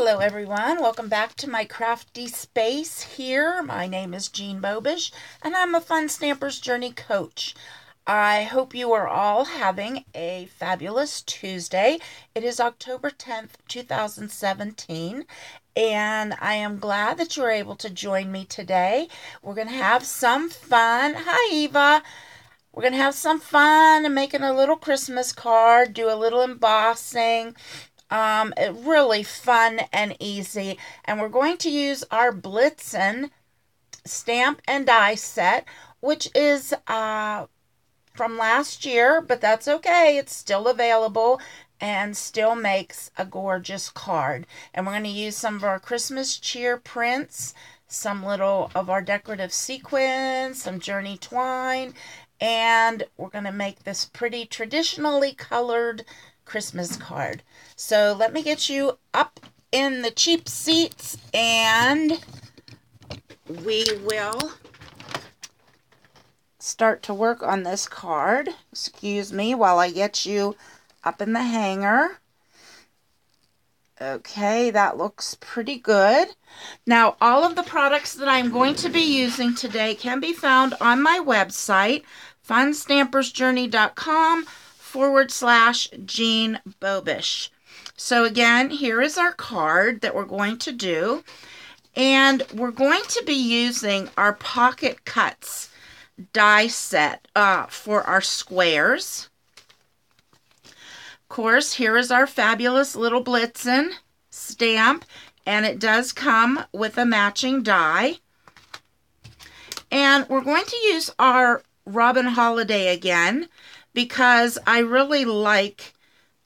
Hello everyone, welcome back to my crafty space here. My name is Jeanne Bobish and I'm a Fun Stamper's Journey coach. I hope you are all having a fabulous Tuesday. It is October 10th, 2017, and I am glad that you're able to join me today. We're going to have some fun. Hi Eva! We're going to have some fun and making a little Christmas card, do a little embossing. Really fun and easy. And we're going to use our Blitzen stamp and die set, which is from last year, but that's okay. It's still available and still makes a gorgeous card. And we're going to use some of our Christmas cheer prints, some little of our decorative sequins, some journey twine, and we're going to make this pretty traditionally colored Christmas card. So let me get you up in the cheap seats and we will start to work on this card. Excuse me while I get you up in the hanger. Okay, that looks pretty good. Now, all of the products that I'm going to be using today can be found on my website, funstampersjourney.com/Jeanne Bobish. So again, here is our card that we're going to do. And we're going to be using our Pocket Cuts die set for our squares. Of course, here is our fabulous little Blitzen stamp, and it does come with a matching die. And we're going to use our Robin Holiday again because I really like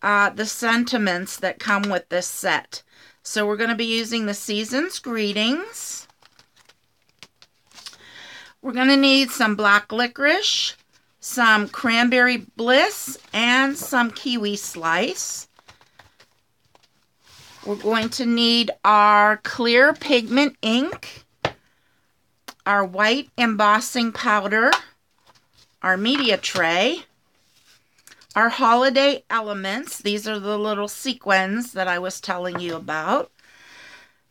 the sentiments that come with this set. So we're going to be using the Season's Greetings. We're going to need some black licorice, some cranberry bliss, and some kiwi slice. We're going to need our clear pigment ink, our white embossing powder, our media tray, our holiday elements. These are the little sequins that I was telling you about.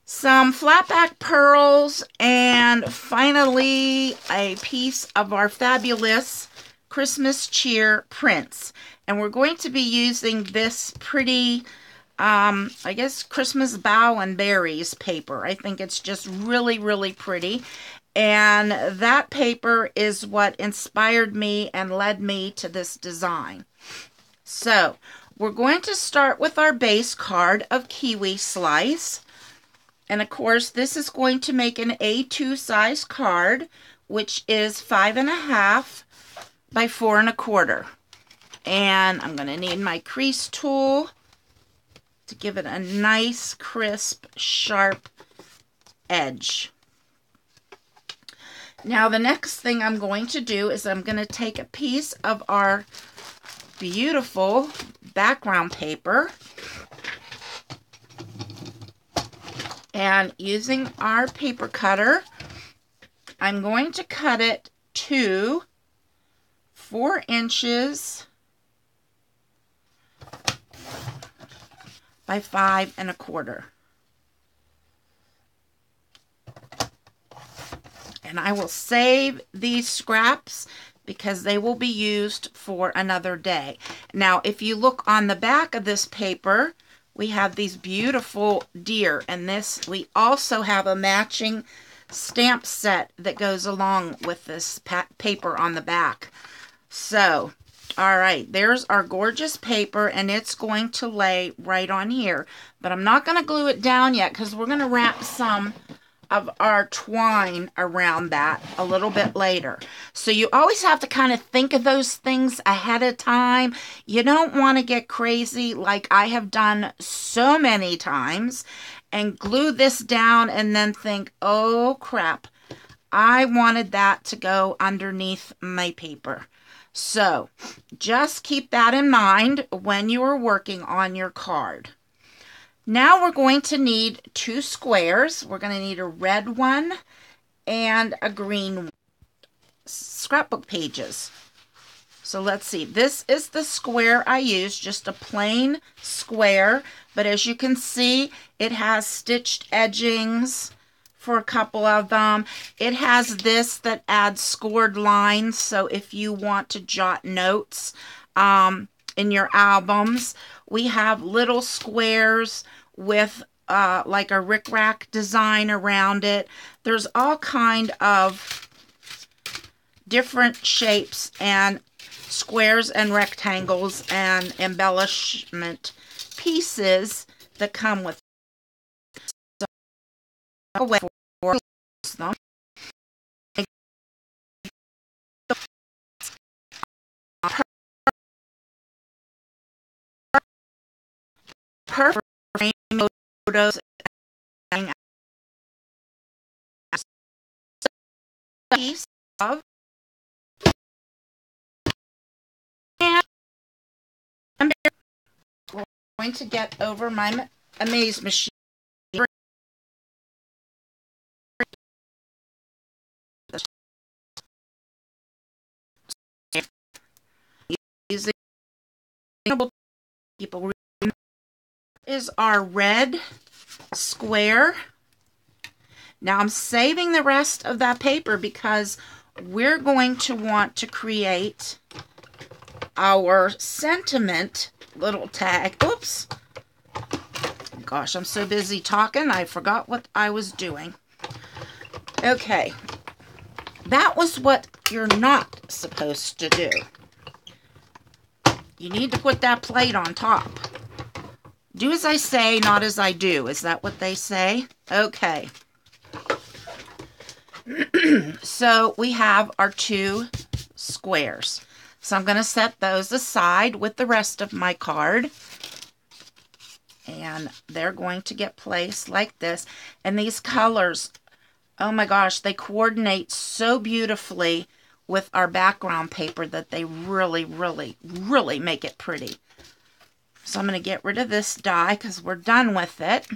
Some flatback pearls, and finally a piece of our fabulous Christmas cheer prints. And we're going to be using this pretty, I guess, Christmas bough and berries paper. I think it's just really, really pretty. And that paper is what inspired me and led me to this design. So, we're going to start with our base card of kiwi slice. And of course, this is going to make an A2 size card, which is 5.5 by 4.25. And I'm going to need my crease tool to give it a nice, crisp, sharp edge. Now, the next thing I'm going to do is I'm going to take a piece of our beautiful background paper, and using our paper cutter, I'm going to cut it to 4 inches by 5.25. And I will save these scraps because they will be used for another day. Now, if you look on the back of this paper, we have these beautiful deer, and this, we also have a matching stamp set that goes along with this paper on the back. So, all right, there's our gorgeous paper, and it's going to lay right on here. But I'm not going to glue it down yet because we're going to wrap some of our twine around that a little bit later. So you always have to kind of think of those things ahead of time. You don't want to get crazy like I have done so many times and glue this down and then think, oh crap, I wanted that to go underneath my paper. So just keep that in mind when you are working on your card. Now we're going to need 2 squares. We're going to need a red one and a green one. Scrapbook pages. So So let's see. This is the square I used, just a plain square. But as you can see, it has stitched edgings for a couple of them. It has this that adds scored lines. So if you want to jot notes in your albums, we have little squares with like a rickrack design around it. There's all kind of different shapes and squares and rectangles and embellishment pieces that come with a way for them. Perfect frame photos and piece of, and I'm going to get over my amaze machine. Using people is our red square. Now I'm saving the rest of that paper because we're going to want to create our sentiment little tag. Oops. Gosh, I'm so busy talking, I forgot what I was doing. Okay. That was what you're not supposed to do. You need to put that plate on top. Do as I say, not as I do. Is that what they say? Okay. So we have our two squares. So I'm going to set those aside with the rest of my card. And they're going to get placed like this. And these colors, oh my gosh, they coordinate so beautifully with our background paper that they really, really, really make it pretty. So I'm going to get rid of this die because we're done with it.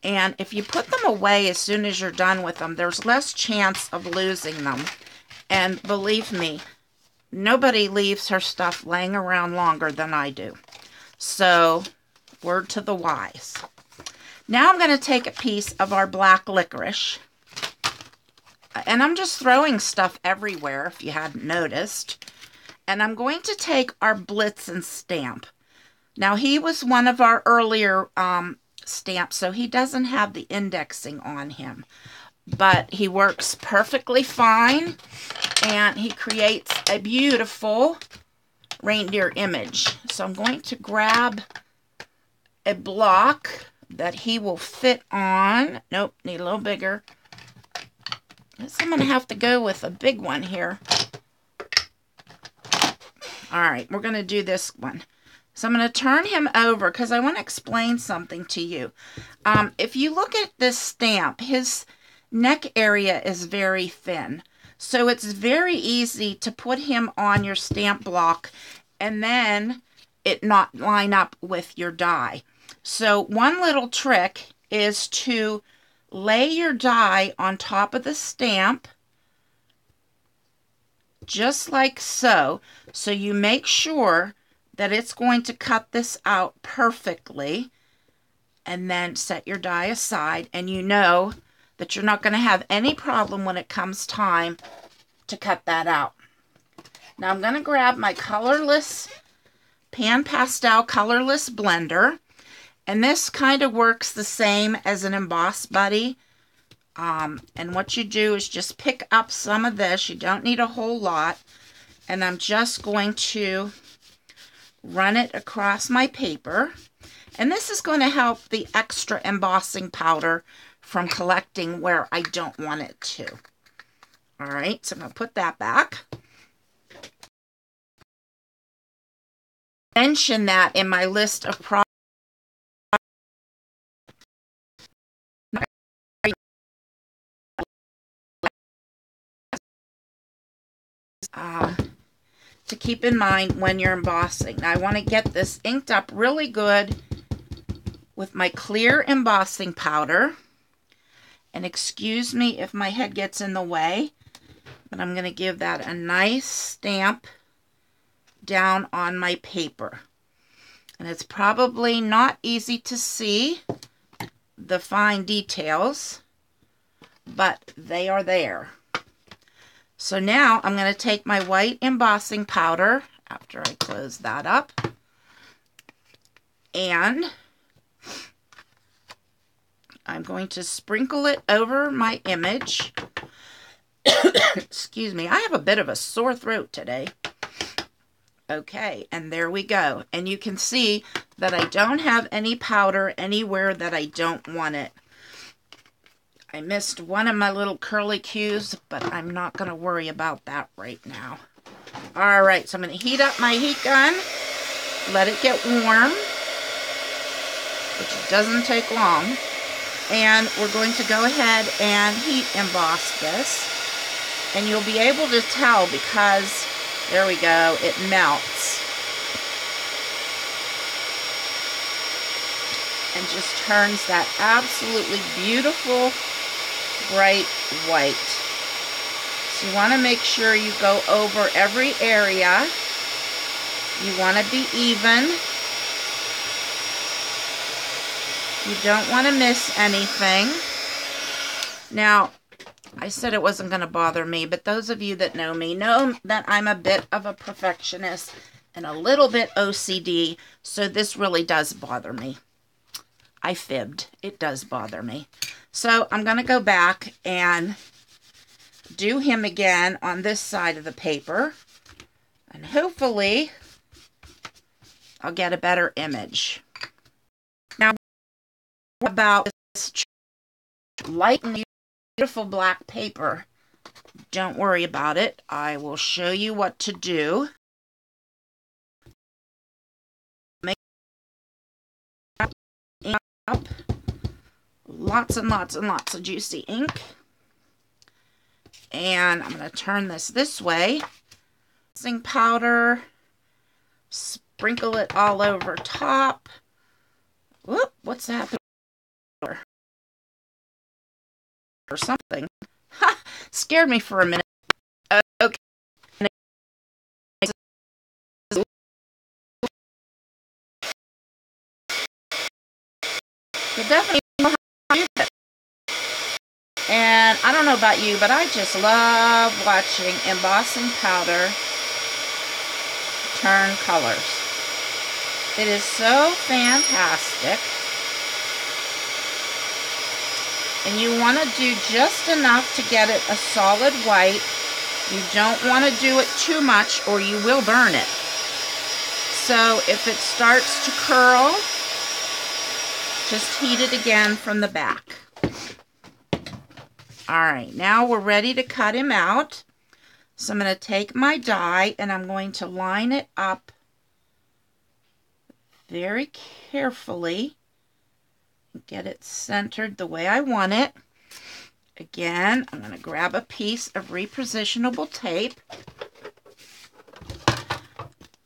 And if you put them away as soon as you're done with them, there's less chance of losing them. And believe me, nobody leaves her stuff laying around longer than I do. So, word to the wise. Now I'm going to take a piece of our black licorice. And I'm just throwing stuff everywhere, if you hadn't noticed. And I'm going to take our Blitzen stamp. Now, he was one of our earlier stamps, so he doesn't have the indexing on him. But he works perfectly fine, and he creates a beautiful reindeer image. So I'm going to grab a block that he will fit on. Nope, need a little bigger. So I'm going to have to go with a big one here. All right, we're going to do this one. So I'm going to turn him over because I want to explain something to you. If you look at this stamp, his neck area is very thin. So it's very easy to put him on your stamp block and then it not line up with your die. So one little trick is to lay your die on top of the stamp, just like so. So you make sure that it's going to cut this out perfectly, and then set your die aside, and you know that you're not going to have any problem when it comes time to cut that out. Now I'm going to grab my colorless Pan Pastel colorless blender, and this kind of works the same as an Emboss Buddy. And what you do is just pick up some of this. You don't need a whole lot. And I'm just going to run it across my paper. And this is going to help the extra embossing powder from collecting where I don't want it to. All right, so I'm going to put that back. Mention that in my list of products. To keep in mind when you're embossing. Now I want to get this inked up really good with my clear embossing powder. And excuse me if my head gets in the way, but I'm going to give that a nice stamp down on my paper. And it's probably not easy to see the fine details, but they are there. So now I'm going to take my white embossing powder after I close that up, and I'm going to sprinkle it over my image. Excuse me, I have a bit of a sore throat today. Okay, and there we go. And you can see that I don't have any powder anywhere that I don't want it. I missed one of my little curly cues, but I'm not going to worry about that right now. All right, so I'm going to heat up my heat gun, let it get warm, which doesn't take long, and we're going to go ahead and heat emboss this. And you'll be able to tell because, there we go, it melts. And just turns that absolutely beautiful bright white. So you want to make sure you go over every area. You want to be even. You don't want to miss anything. Now, I said it wasn't going to bother me, but those of you that know me know that I'm a bit of a perfectionist and a little bit OCD, so this really does bother me. I fibbed. It does bother me. So I'm going to go back and do him again on this side of the paper, and hopefully I'll get a better image. Now, about this light and beautiful black paper, don't worry about it. I will show you what to do. Make up lots and lots and lots of juicy ink. And I'm going to turn this way. Embossing powder. Sprinkle it all over top. Whoop, what's that? Or something. Ha! Scared me for a minute. Okay. So definitely know how to do this. And I don't know about you, but I just love watching embossing powder turn colors. It is so fantastic. And you want to do just enough to get it a solid white. You don't want to do it too much or you will burn it. So if it starts to curl, just heat it again from the back. Alright, now we're ready to cut him out. So I'm going to take my die and I'm going to line it up very carefully. Get it centered the way I want it. Again, I'm going to grab a piece of repositionable tape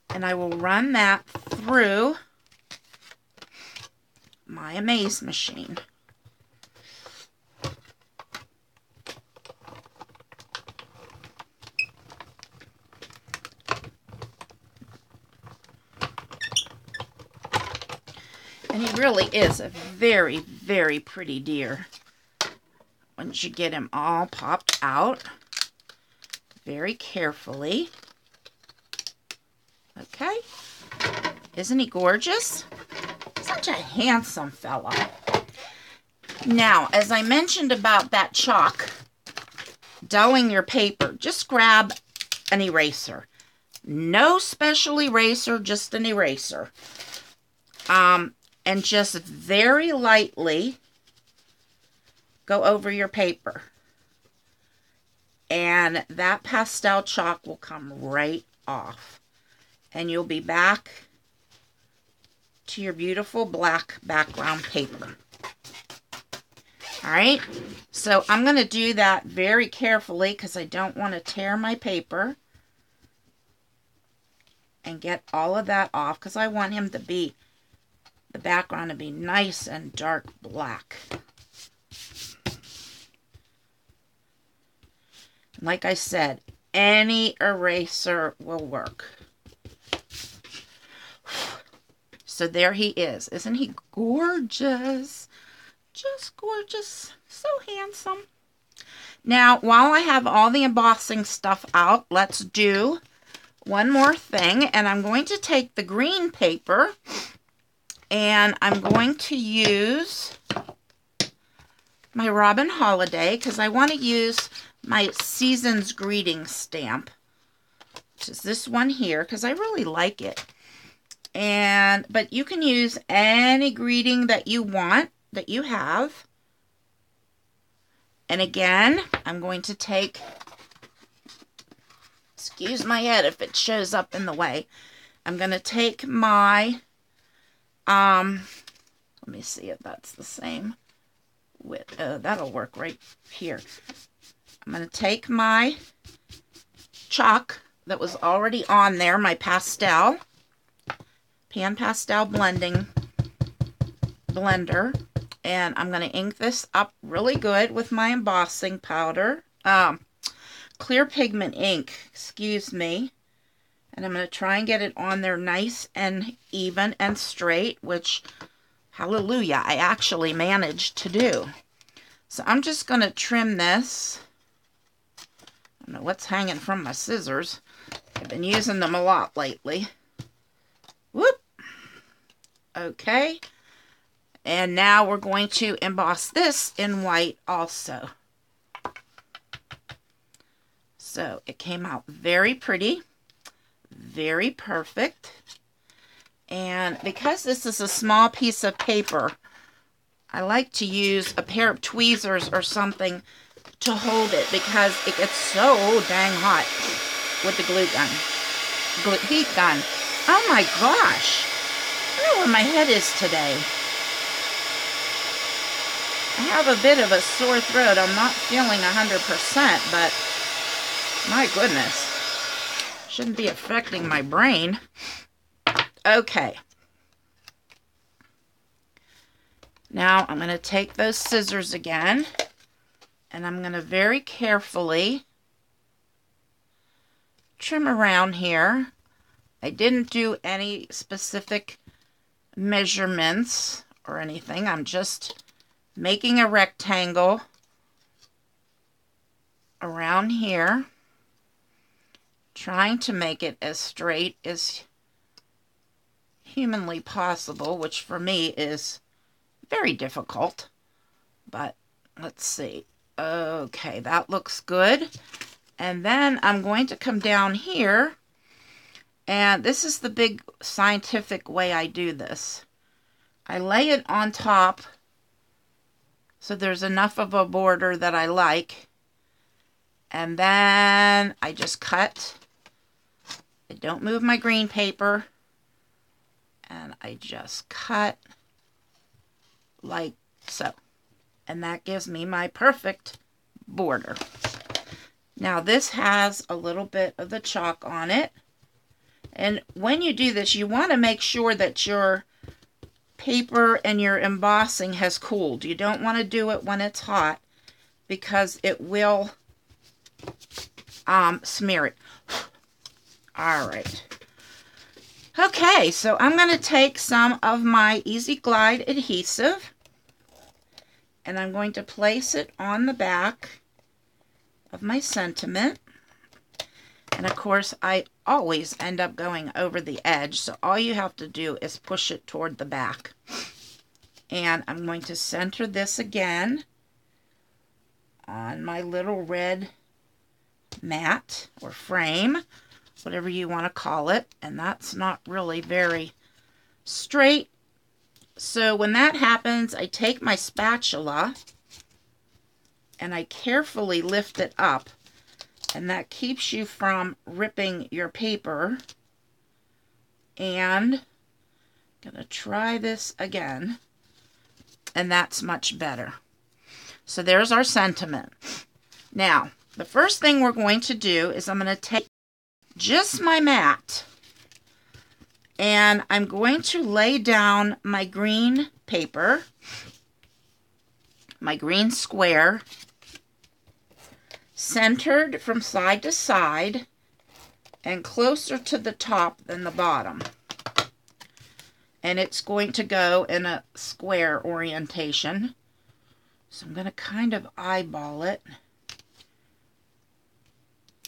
and I will run that through my Amaze machine. And he really is a very, very pretty deer. Once you get him all popped out, very carefully. Okay. Isn't he gorgeous? Such a handsome fella. Now, as I mentioned about that chalk, dulling your paper, just grab an eraser. No special eraser, just an eraser. And just very lightly go over your paper. And that pastel chalk will come right off. And you'll be back to your beautiful black background paper. Alright, so I'm going to do that very carefully because I don't want to tear my paper. And get all of that off because I want him to be, the background to be nice and dark black. Like I said, any eraser will work. So there he is. Isn't he gorgeous? Just gorgeous. So handsome. Now, while I have all the embossing stuff out, let's do one more thing. And I'm going to take the green paper and I'm going to use my Robin Holiday because I want to use my Season's Greeting stamp, which is this one here, because I really like it. But you can use any greeting that you want, that you have. And again, I'm going to take, excuse my head if it shows up in the way. I'm going to take my, let me see if that's the same width. That'll work right here. I'm going to take my chalk that was already on there, my pastel, pan pastel blending blender, and I'm going to ink this up really good with my embossing powder, clear pigment ink, excuse me, and I'm going to try and get it on there nice and even and straight, which, hallelujah, I actually managed to do. So I'm just going to trim this. I don't know what's hanging from my scissors. I've been using them a lot lately. Whoop. Okay. And now we're going to emboss this in white also. So it came out very pretty. Very perfect. And because this is a small piece of paper, I like to use a pair of tweezers or something to hold it because it gets so dang hot with the glue gun. Heat gun. Oh my gosh. I don't know where my head is today. I have a bit of a sore throat. I'm not feeling 100%, but my goodness. Shouldn't be affecting my brain. Okay. Now I'm going to take those scissors again. And I'm going to very carefully trim around here. I didn't do any specific measurements or anything. I'm just making a rectangle around here, trying to make it as straight as humanly possible, which for me is very difficult. But let's see. Okay, that looks good. And then I'm going to come down here, and this is the big scientific way I do this. I lay it on top so there's enough of a border that I like, and then I just cut. I don't move my green paper, and I just cut like so. And that gives me my perfect border. Now this has a little bit of the chalk on it. And when you do this, you want to make sure that your paper and your embossing has cooled. You don't want to do it when it's hot because it will smear it. All right. Okay, so I'm going to take some of my Easy Glide adhesive, and I'm going to place it on the back of my sentiment. And of course, I always end up going over the edge, so all you have to do is push it toward the back. And I'm going to center this again on my little red mat or frame, whatever you want to call it. And that's not really very straight. So when that happens, I take my spatula and I carefully lift it up, and that keeps you from ripping your paper. And I'm going to try this again, and that's much better. So there's our sentiment. Now, the first thing we're going to do is I'm going to take just my mat, and I'm going to lay down my green paper, my green square, centered from side to side and closer to the top than the bottom. and it's going to go in a square orientation. So I'm going to kind of eyeball it.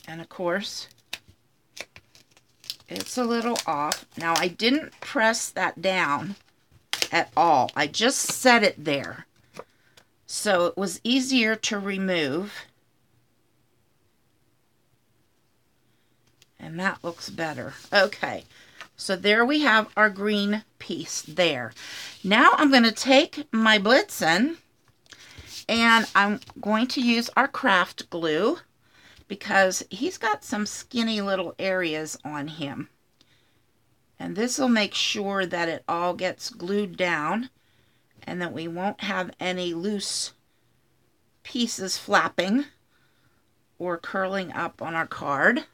And of course, it's a little off. Now, I didn't press that down at all. I just set it there. So it was easier to remove. And that looks better. Okay, so there we have our green piece there. Now I'm going to take my Blitzen, and I'm going to use our craft glue, because he's got some skinny little areas on him. And this will make sure that it all gets glued down and that we won't have any loose pieces flapping or curling up on our card.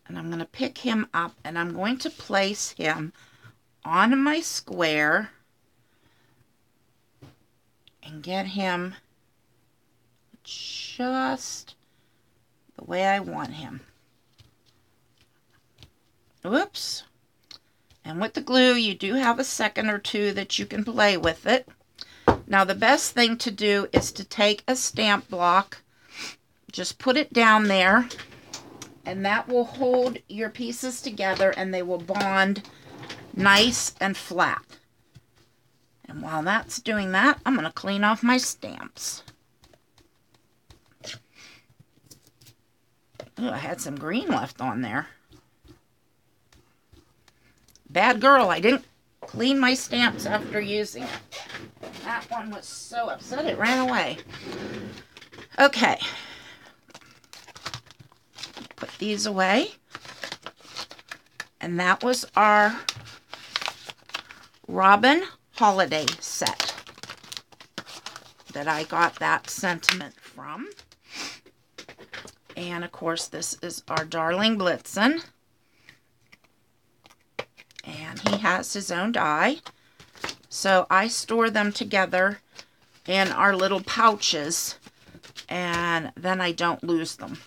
And I'm going to pick him up, and I'm going to place him on my square and get him just the way I want him. Whoops. And with the glue, you do have a second or two that you can play with it. Now, the best thing to do is to take a stamp block, just put it down there, and that will hold your pieces together, and they will bond nice and flat. And while that's doing that, I'm going to clean off my stamps. Ooh, I had some green left on there. Bad girl, I didn't clean my stamps after using it. That one was so upset it ran away. Okay. Put these away. And that was our Robin holiday set that I got that sentiment from. And of course, this is our darling Blitzen. And he has his own die. So I store them together in our little pouches, and then I don't lose them.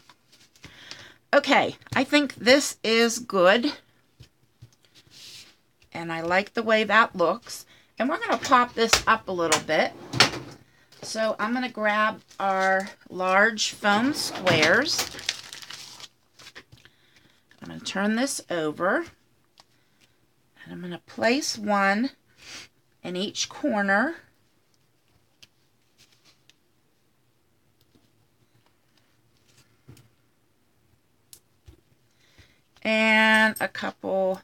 Okay, I think this is good. And I like the way that looks. And we're going to pop this up a little bit. So I'm going to grab our large foam squares. I'm going to turn this over. And I'm going to place one in each corner. And a couple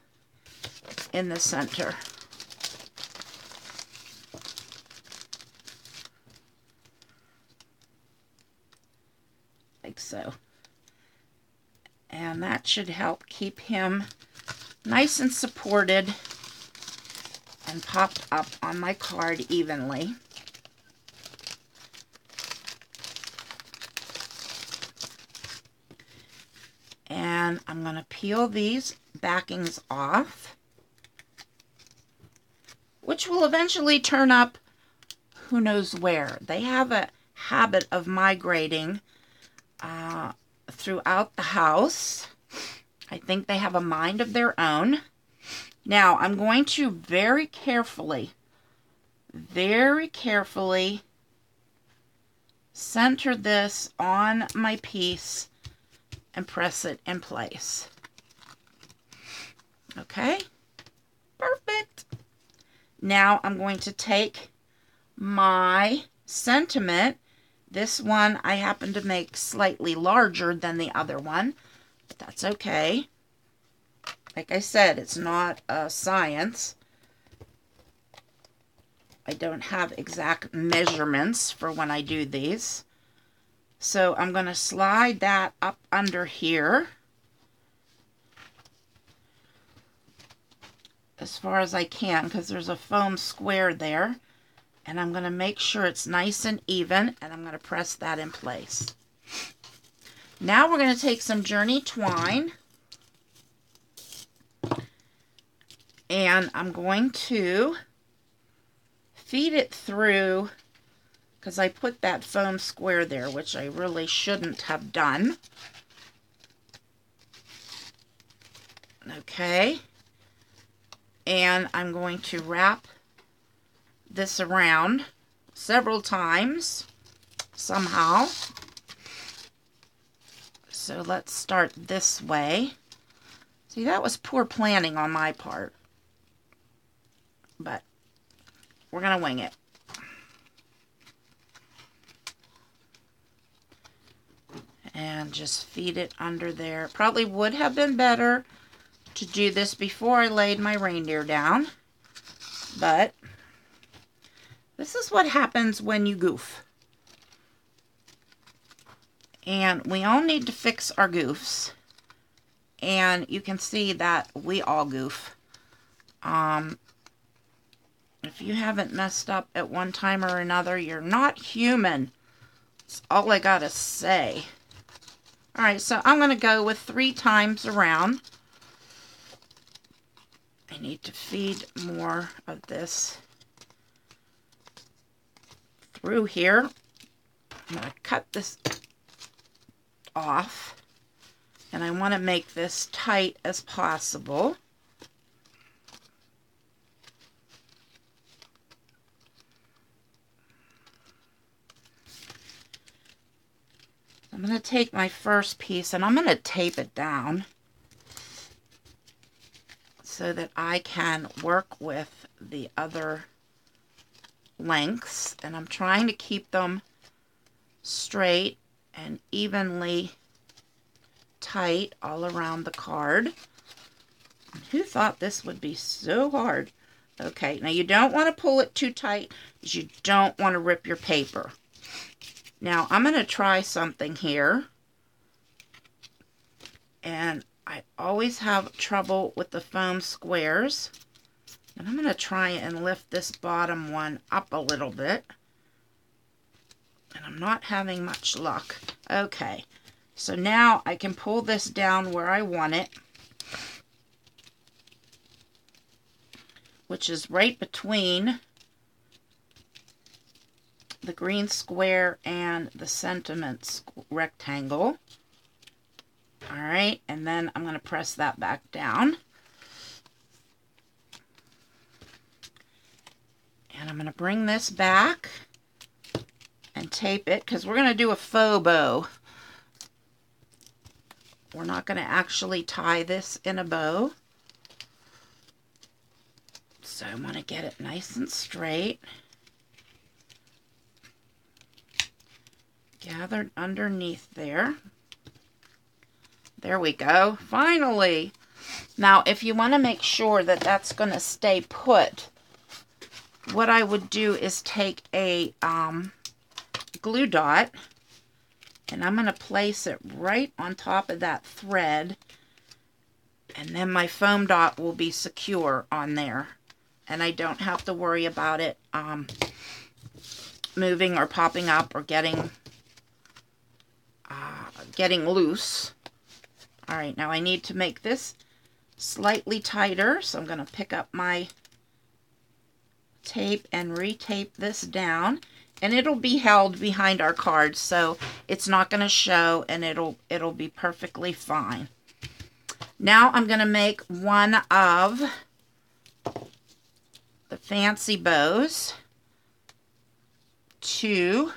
in the center. Like so. And that should help keep him nice and supported and popped up on my card evenly. And I'm going to peel these backings off, which will eventually turn up who knows where. They have a habit of migrating throughout the house. I think they have a mind of their own. Now, I'm going to very carefully center this on my piece and press it in place. Okay, perfect. Now I'm going to take my sentiment. This one I happen to make slightly larger than the other one, but that's okay. Like I said, it's not a science. I don't have exact measurements for when I do these. So I'm going to slide that up under here as far as I can, because there's a foam square there. And I'm going to make sure it's nice and even, and I'm going to press that in place. Now we're going to take some Journey twine, and I'm going to feed it through, because I put that foam square there, which I really shouldn't have done. Okay, And I'm going to wrap this around several times somehow. So let's start this way. See, that was poor planning on my part, but we're going to wing it. And just feed it under there. Probably would have been better to do this before I laid my reindeer down, but this is what happens when you goof. And we all need to fix our goofs. And you can see that we all goof. If you haven't messed up at one time or another, you're not human. That's all I gotta say. Alright, so I'm going to go with 3 times around. I need to feed more of this through here. I'm going to cut this off. And I want to make this tight as possible. I'm going to take my first piece and I'm going to tape it down so that I can work with the other lengths. And I'm trying to keep them straight and evenly tight all around the card. Who thought this would be so hard? Okay, now you don't want to pull it too tight because you don't want to rip your paper. Now I'm going to try something here, and I always have trouble with the foam squares, and I'm going to try and lift this bottom one up a little bit, and I'm not having much luck. Okay, so now I can pull this down where I want it, which is right between the green square and the sentiment rectangle. Alright, and then I'm going to press that back down. And I'm going to bring this back and tape it, because we're going to do a faux bow. We're not going to actually tie this in a bow. So I want to get it nice and straight. Gathered underneath there. There we go. Finally. Now, if you want to make sure that that's going to stay put, what I would do is take a glue dot, and I'm going to place it right on top of that thread, and then my foam dot will be secure on there, and I don't have to worry about it moving or popping up or getting loose. Alright, now I need to make this slightly tighter, so I'm going to pick up my tape and retape this down, and it'll be held behind our card, so it's not going to show, and it'll be perfectly fine. Now I'm going to make one of the fancy bows to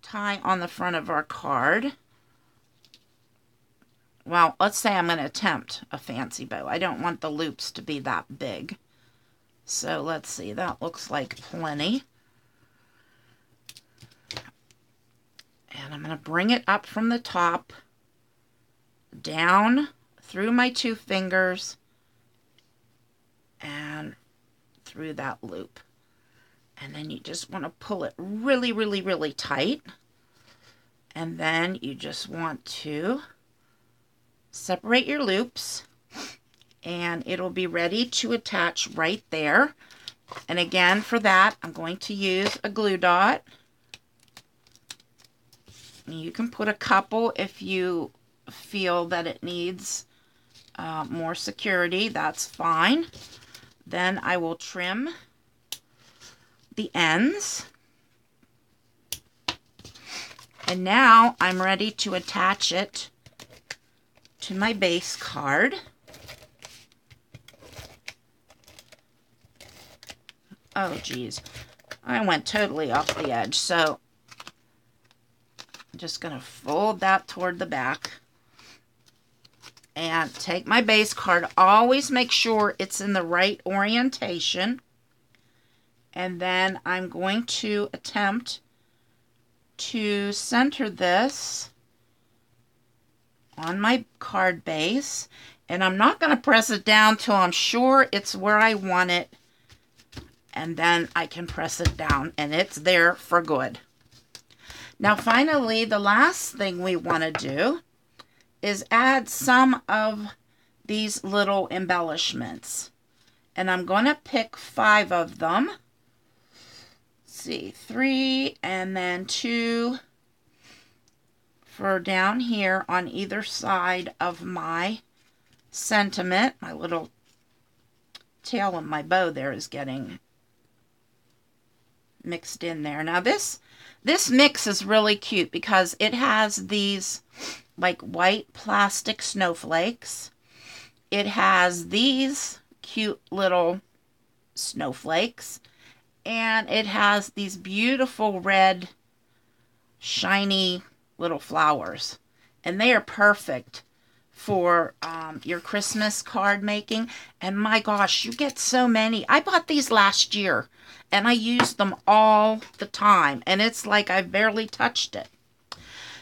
tie on the front of our card. Well, let's say I'm going to attempt a fancy bow. I don't want the loops to be that big. So let's see, that looks like plenty. And I'm going to bring it up from the top, down through my 2 fingers, and through that loop. And then you just want to pull it really, really, really tight. And then you just want to separate your loops, and it'll be ready to attach right there. And again, for that, I'm going to use a glue dot. You can put a couple if you feel that it needs more security. That's fine. Then I will trim the ends. And now I'm ready to attach it to my base card. Oh, geez. I went totally off the edge. So I'm just going to fold that toward the back. And take my base card. Always make sure it's in the right orientation. And then I'm going to attempt to center this on my card base. And I'm not going to press it down till I'm sure it's where I want it. And then I can press it down and it's there for good. Now finally, the last thing we want to do is add some of these little embellishments. And I'm going to pick 5 of them. Let's see, 3 and then 2 for down here on either side of my sentiment. My little tail of my bow there is getting mixed in there. Now this mix is really cute because it has these like white plastic snowflakes. It has these cute little snowflakes, and it has these beautiful red shiny little flowers, and they are perfect for your Christmas card making. And my gosh, you get so many. I bought these last year and I used them all the time, and it's like I barely touched it.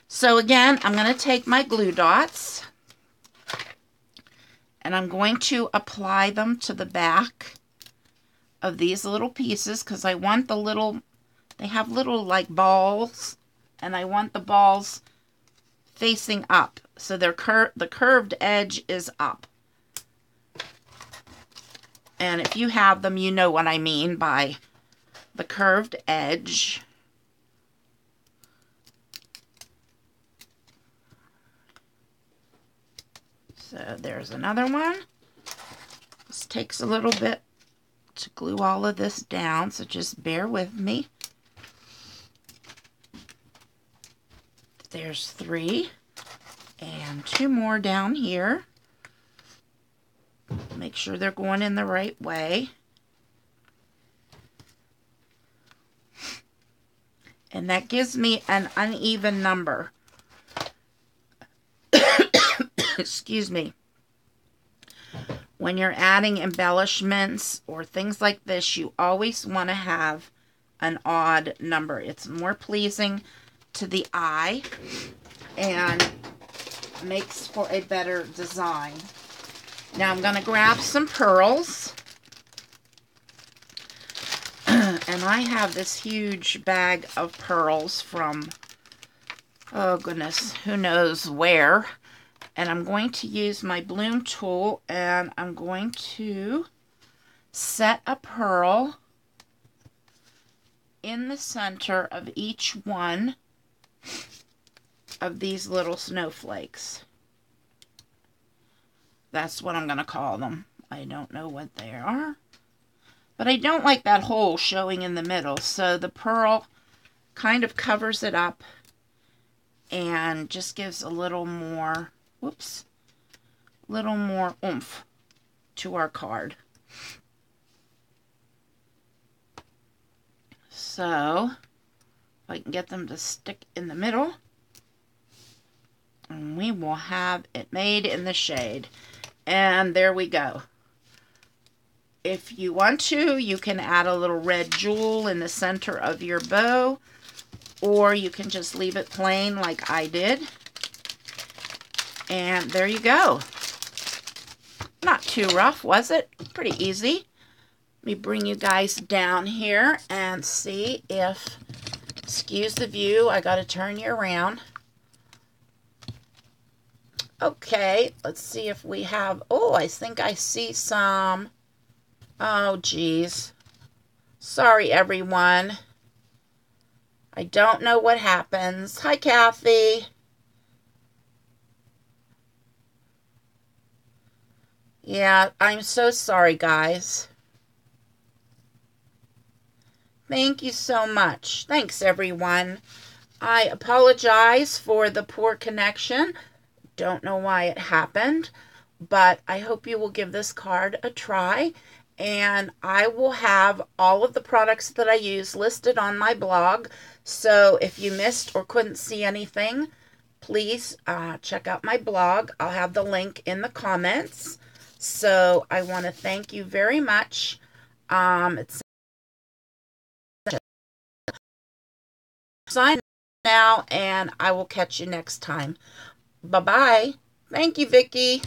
So again, I'm going to take my glue dots and I'm going to apply them to the back of these little pieces because I want the little, they have little like balls, and I want the balls facing up. So they're the curved edge is up. And if you have them, you know what I mean by the curved edge. So there's another one. This takes a little bit to glue all of this down, so just bear with me. There's 3 and 2 more down here. Make sure they're going in the right way. And that gives me an uneven number. Excuse me. When you're adding embellishments or things like this, you always want to have an odd number. It's more pleasing to the eye and makes for a better design. Now I'm going to grab some pearls. And I have this huge bag of pearls from, oh goodness, who knows where. And I'm going to use my bloom tool, and I'm going to set a pearl in the center of each one of these little snowflakes. That's what I'm going to call them. I don't know what they are. But I don't like that hole showing in the middle, so the pearl kind of covers it up and just gives a little more, whoops, little more oomph to our card. So, if I can get them to stick in the middle, and we will have it made in the shade. And there we go. If you want to, you can add a little red jewel in the center of your bow, or you can just leave it plain like I did. And there you go. Not too rough, was it? Pretty easy. Let me bring you guys down here and see if, excuse the view, I got to turn you around. Okay, let's see if we have, oh, I think I see some. Oh, geez. Sorry, everyone. I don't know what happens. Hi, Kathy. Yeah, I'm so sorry, guys. Thank you so much. Thanks, everyone. I apologize for the poor connection. Don't know why it happened, but I hope you will give this card a try. and I will have all of the products that I use listed on my blog. So if you missed or couldn't see anything, please check out my blog. I'll have the link in the comments. So I want to thank you very much. It's sign now, and I will catch you next time. Bye-bye. Thank you, Vicki.